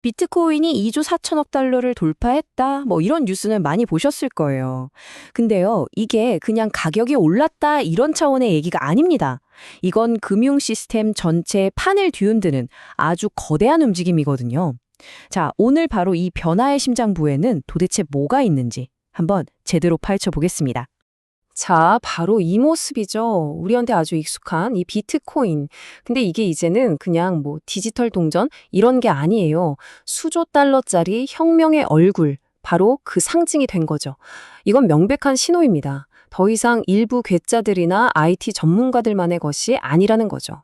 비트코인이 2조 4천억 달러를 돌파했다. 뭐 이런 뉴스는 많이 보셨을 거예요. 근데요, 이게 그냥 가격이 올랐다 이런 차원의 얘기가 아닙니다. 이건 금융 시스템 전체의 판을 뒤흔드는 아주 거대한 움직임이거든요. 자, 오늘 바로 이 변화의 심장부에는 도대체 뭐가 있는지 한번 제대로 파헤쳐 보겠습니다. 자, 바로 이 모습이죠. 우리한테 아주 익숙한 이 비트코인. 근데 이게 이제는 그냥 뭐 디지털 동전 이런 게 아니에요. 수조 달러짜리 혁명의 얼굴. 바로 그 상징이 된 거죠. 이건 명백한 신호입니다. 더 이상 일부 괴짜들이나 IT 전문가들만의 것이 아니라는 거죠.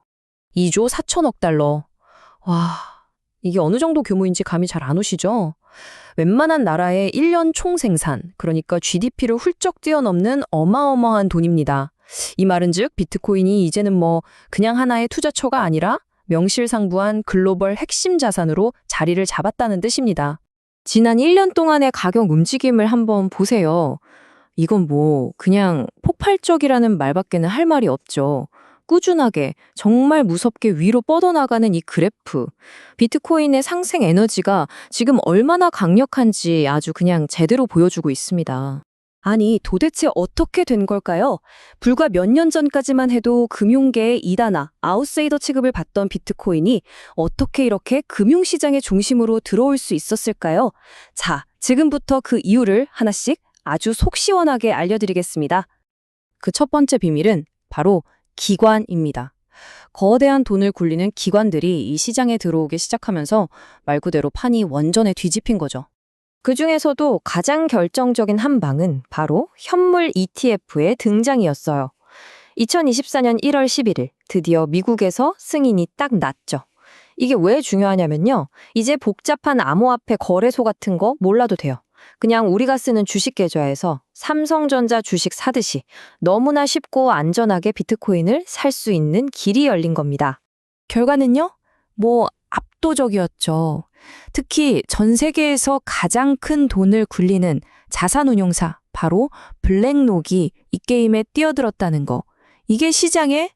2조 4천억 달러. 와, 이게 어느 정도 규모인지 감이 잘 안 오시죠? 웬만한 나라의 1년 총생산, 그러니까 GDP를 훌쩍 뛰어넘는 어마어마한 돈입니다. 이 말은즉 비트코인이 이제는 뭐 그냥 하나의 투자처가 아니라 명실상부한 글로벌 핵심 자산으로 자리를 잡았다는 뜻입니다. 지난 1년 동안의 가격 움직임을 한번 보세요. 이건 뭐 그냥 폭발적이라는 말밖에는 할 말이 없죠. 꾸준하게 정말 무섭게 위로 뻗어나가는 이 그래프. 비트코인의 상승 에너지가 지금 얼마나 강력한지 아주 그냥 제대로 보여주고 있습니다. 아니, 도대체 어떻게 된 걸까요? 불과 몇 년 전까지만 해도 금융계의 이단아, 아웃사이더 취급을 받던 비트코인이 어떻게 이렇게 금융시장의 중심으로 들어올 수 있었을까요? 자, 지금부터 그 이유를 하나씩 아주 속 시원하게 알려드리겠습니다. 그 첫 번째 비밀은 바로 기관입니다. 거대한 돈을 굴리는 기관들이 이 시장에 들어오기 시작하면서 말 그대로 판이 원전에 뒤집힌 거죠. 그 중에서도 가장 결정적인 한 방은 바로 현물 ETF의 등장이었어요. 2024년 1월 11일 드디어 미국에서 승인이 딱 났죠. 이게 왜 중요하냐면요. 이제 복잡한 암호화폐 거래소 같은 거 몰라도 돼요. 그냥 우리가 쓰는 주식 계좌에서 삼성전자 주식 사듯이 너무나 쉽고 안전하게 비트코인을 살 수 있는 길이 열린 겁니다. 결과는요? 뭐 압도적이었죠. 특히 전 세계에서 가장 큰 돈을 굴리는 자산운용사, 바로 블랙록이 이 게임에 뛰어들었다는 거. 이게 시장에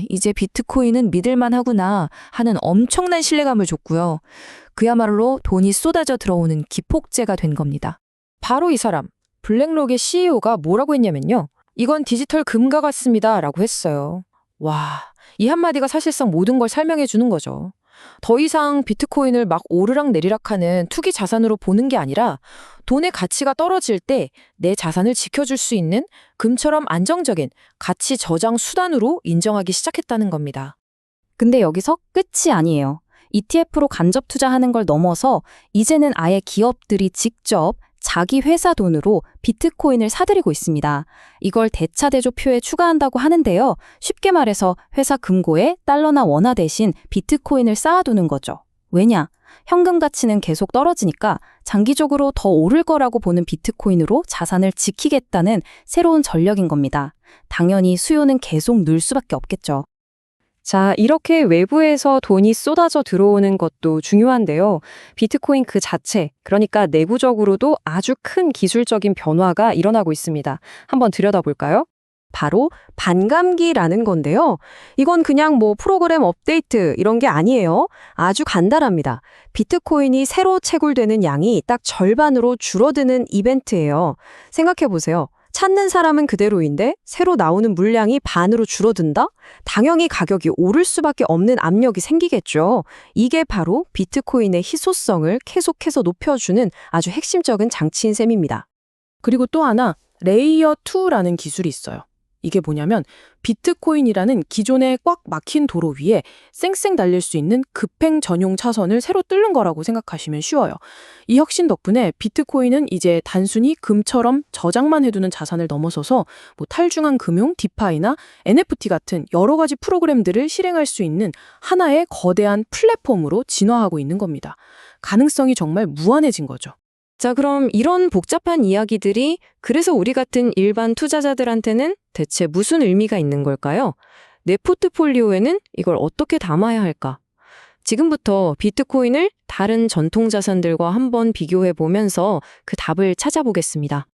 이제 비트코인은 믿을만 하구나 하는 엄청난 신뢰감을 줬고요. 그야말로 돈이 쏟아져 들어오는 기폭제가 된 겁니다. 바로 이 사람, 블랙록의 CEO가 뭐라고 했냐면요. 이건 디지털 금과 같습니다 라고 했어요. 와, 이 한마디가 사실상 모든 걸 설명해 주는 거죠. 더 이상 비트코인을 막 오르락 내리락하는 투기 자산으로 보는 게 아니라 돈의 가치가 떨어질 때 내 자산을 지켜줄 수 있는 금처럼 안정적인 가치 저장 수단으로 인정하기 시작했다는 겁니다. 근데 여기서 끝이 아니에요. ETF로 간접 투자하는 걸 넘어서 이제는 아예 기업들이 직접 자기 회사 돈으로 비트코인을 사들이고 있습니다. 이걸 대차대조표에 추가한다고 하는데요. 쉽게 말해서 회사 금고에 달러나 원화 대신 비트코인을 쌓아두는 거죠. 왜냐? 현금 가치는 계속 떨어지니까 장기적으로 더 오를 거라고 보는 비트코인으로 자산을 지키겠다는 새로운 전략인 겁니다. 당연히 수요는 계속 늘 수밖에 없겠죠. 자, 이렇게 외부에서 돈이 쏟아져 들어오는 것도 중요한데요. 비트코인 그 자체, 그러니까 내부적으로도 아주 큰 기술적인 변화가 일어나고 있습니다. 한번 들여다볼까요? 바로 반감기라는 건데요. 이건 그냥 뭐 프로그램 업데이트 이런 게 아니에요. 아주 간단합니다. 비트코인이 새로 채굴되는 양이 딱 절반으로 줄어드는 이벤트예요. 생각해 보세요. 찾는 사람은 그대로인데 새로 나오는 물량이 반으로 줄어든다? 당연히 가격이 오를 수밖에 없는 압력이 생기겠죠. 이게 바로 비트코인의 희소성을 계속해서 높여주는 아주 핵심적인 장치인 셈입니다. 그리고 또 하나, 레이어 2라는 기술이 있어요. 이게 뭐냐면 비트코인이라는 기존에 꽉 막힌 도로 위에 쌩쌩 달릴 수 있는 급행 전용 차선을 새로 뚫는 거라고 생각하시면 쉬워요. 이 혁신 덕분에 비트코인은 이제 단순히 금처럼 저장만 해두는 자산을 넘어서서 뭐 탈중앙 금융, 디파이나 NFT 같은 여러 가지 프로그램들을 실행할 수 있는 하나의 거대한 플랫폼으로 진화하고 있는 겁니다. 가능성이 정말 무한해진 거죠. 자, 그럼 이런 복잡한 이야기들이 그래서 우리 같은 일반 투자자들한테는 대체 무슨 의미가 있는 걸까요? 내 포트폴리오에는 이걸 어떻게 담아야 할까? 지금부터 비트코인을 다른 전통 자산들과 한번 비교해 보면서 그 답을 찾아보겠습니다.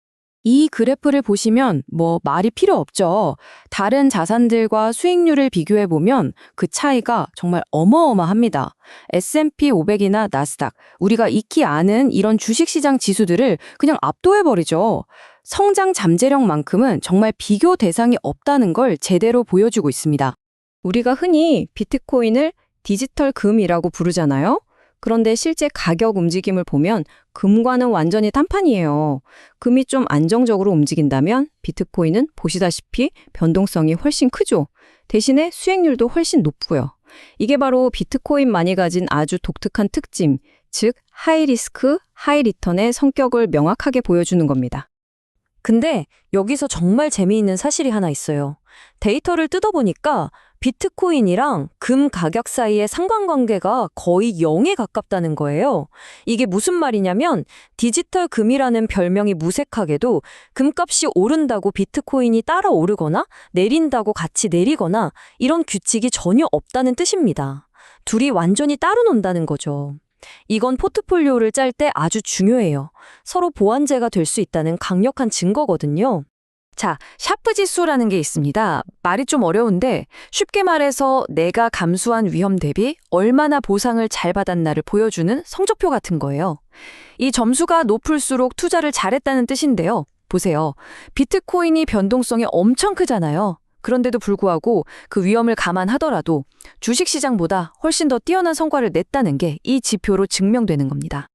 이 그래프를 보시면 말이 필요 없죠. 다른 자산들과 수익률을 비교해 보면 그 차이가 정말 어마어마합니다. S&P 500이나 나스닥, 우리가 익히 아는 이런 주식시장 지수들을 그냥 압도해 버리죠. 성장 잠재력만큼은 정말 비교 대상이 없다는 걸 제대로 보여주고 있습니다. 우리가 흔히 비트코인을 디지털 금이라고 부르잖아요. 그런데 실제 가격 움직임을 보면 금과는 완전히 딴판이에요. 금이 좀 안정적으로 움직인다면 비트코인은 보시다시피 변동성이 훨씬 크죠. 대신에 수익률도 훨씬 높고요. 이게 바로 비트코인만이 가진 아주 독특한 특징, 즉 하이 리스크, 하이 리턴의 성격을 명확하게 보여주는 겁니다. 근데 여기서 정말 재미있는 사실이 하나 있어요. 데이터를 뜯어보니까 비트코인이랑 금 가격 사이의 상관관계가 거의 0에 가깝다는 거예요. 이게 무슨 말이냐면 디지털 금이라는 별명이 무색하게도 금값이 오른다고 비트코인이 따라 오르거나 내린다고 같이 내리거나 이런 규칙이 전혀 없다는 뜻입니다. 둘이 완전히 따로 논다는 거죠. 이건 포트폴리오를 짤 때 아주 중요해요. 서로 보완제가 될 수 있다는 강력한 증거거든요. 자, 샤프 지수라는 게 있습니다. 말이 좀 어려운데 쉽게 말해서 내가 감수한 위험 대비 얼마나 보상을 잘 받았나를 보여주는 성적표 같은 거예요. 이 점수가 높을수록 투자를 잘했다는 뜻인데요. 보세요. 비트코인이 변동성이 엄청 크잖아요. 그런데도 불구하고 그 위험을 감안하더라도 주식시장보다 훨씬 더 뛰어난 성과를 냈다는 게 이 지표로 증명되는 겁니다.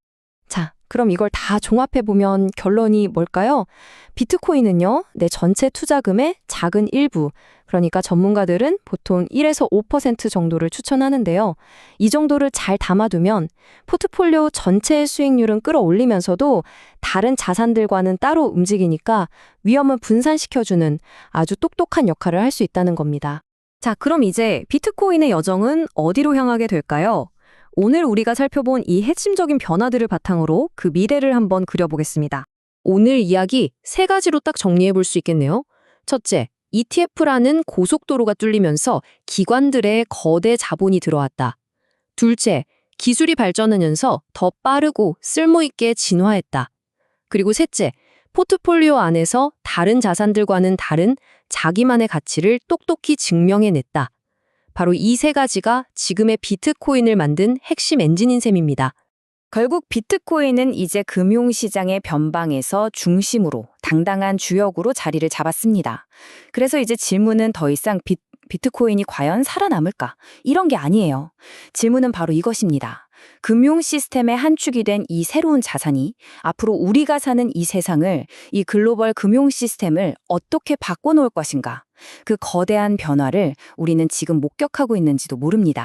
자, 그럼 이걸 다 종합해보면 결론이 뭘까요? 비트코인은요, 내 전체 투자금의 작은 일부, 그러니까 전문가들은 보통 1에서 5% 정도를 추천하는데요. 이 정도를 잘 담아두면 포트폴리오 전체의 수익률은 끌어올리면서도 다른 자산들과는 따로 움직이니까 위험을 분산시켜주는 아주 똑똑한 역할을 할 수 있다는 겁니다. 자, 그럼 이제 비트코인의 여정은 어디로 향하게 될까요? 오늘 우리가 살펴본 이 핵심적인 변화들을 바탕으로 그 미래를 한번 그려보겠습니다. 오늘 이야기 3가지로 딱 정리해 볼 수 있겠네요. 첫째, ETF라는 고속도로가 뚫리면서 기관들의 거대 자본이 들어왔다. 둘째, 기술이 발전하면서 더 빠르고 쓸모있게 진화했다. 그리고 셋째, 포트폴리오 안에서 다른 자산들과는 다른 자기만의 가치를 똑똑히 증명해냈다. 바로 이 3가지가 지금의 비트코인을 만든 핵심 엔진인 셈입니다. 결국 비트코인은 이제 금융시장의 변방에서 중심으로 당당한 주역으로 자리를 잡았습니다. 그래서 이제 질문은 더 이상 비트코인이 과연 살아남을까? 이런 게 아니에요. 질문은 바로 이것입니다. 금융 시스템의 한 축이 된 이 새로운 자산이 앞으로 우리가 사는 이 세상을, 이 글로벌 금융 시스템을 어떻게 바꿔놓을 것인가? 그 거대한 변화를 우리는 지금 목격하고 있는지도 모릅니다.